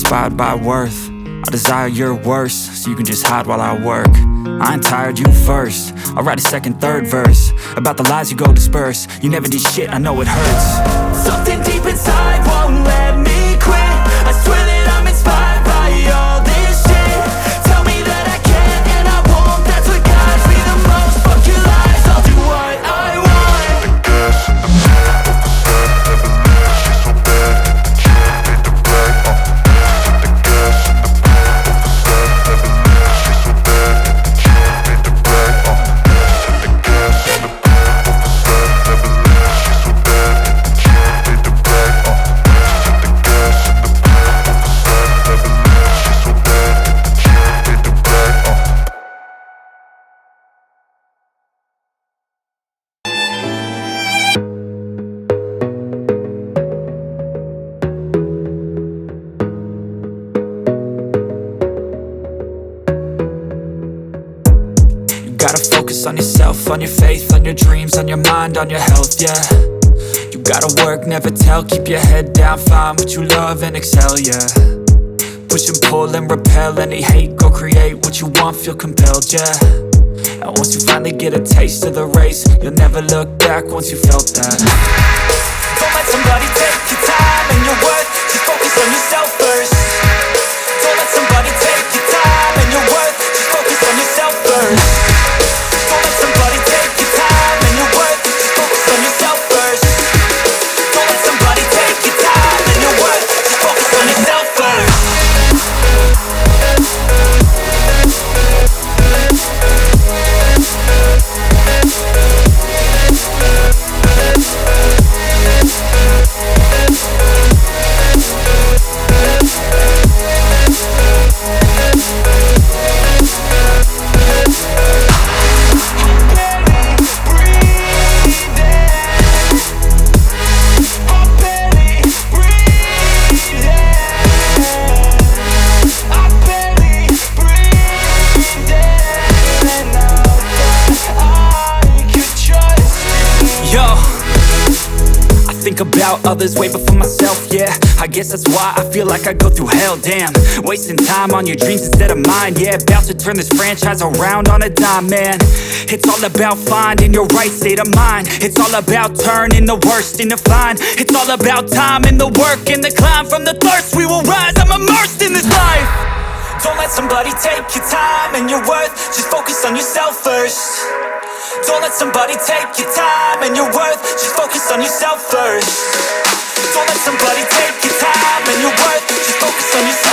inspired by worth. I desire your worst, so you can just hide while I work. I ain't tired, you first. I'll write a second, third verse about the lies you go disperse. You never did shit, I know it hurts. Something deep inside won't let me quit. I swear that I'm inspired by all this shit. Tell me that I can't and I won't. That's what guides me the most. Fuck your lies, I'll do what I want. The gas in the back of the set, never leave. She's so bad and the chick made the black. The gas in the back of the set, never leave. She's so bad and the chick made the black. The gas in the back of the set, never leave. She's so bad and the chick made the black. The gas in the back of the set, never leave. She's so bad and the chick made the black. Gotta focus on yourself, on your faith, on your dreams, on your mind, on your health, yeah. You gotta work, never tell, keep your head down, find what you love and excel, yeah. Push and pull and repel any hate, go create what you want, feel compelled, yeah. And once you finally get a taste of the race, you'll never look back once you felt that. Don't let somebody take your time and your worth. Just focus on yourself first. Don't let somebody take your time and your worth. Just focus on yourself first. Don't let somebody take your time and your worth. Just focus on yourself first. Don't let somebody take your time and your worth. Just focus on yourself first. Think about others way before myself, yeah. I guess that's why I feel like I go through hell, damn. Wasting time on your dreams instead of mine, yeah. About to turn this franchise around on a dime, man. It's all about finding your right state of mind. It's all about turning the worst into fine. It's all about time and the work and the climb. From the thirst we will rise, I'm immersed in this life. Don't let somebody take your time and your worth. Just focus on yourself first. Don't let somebody take your time and your worth. Just focus on yourself first. Don't let somebody take your time and your worth. Just focus on yourself.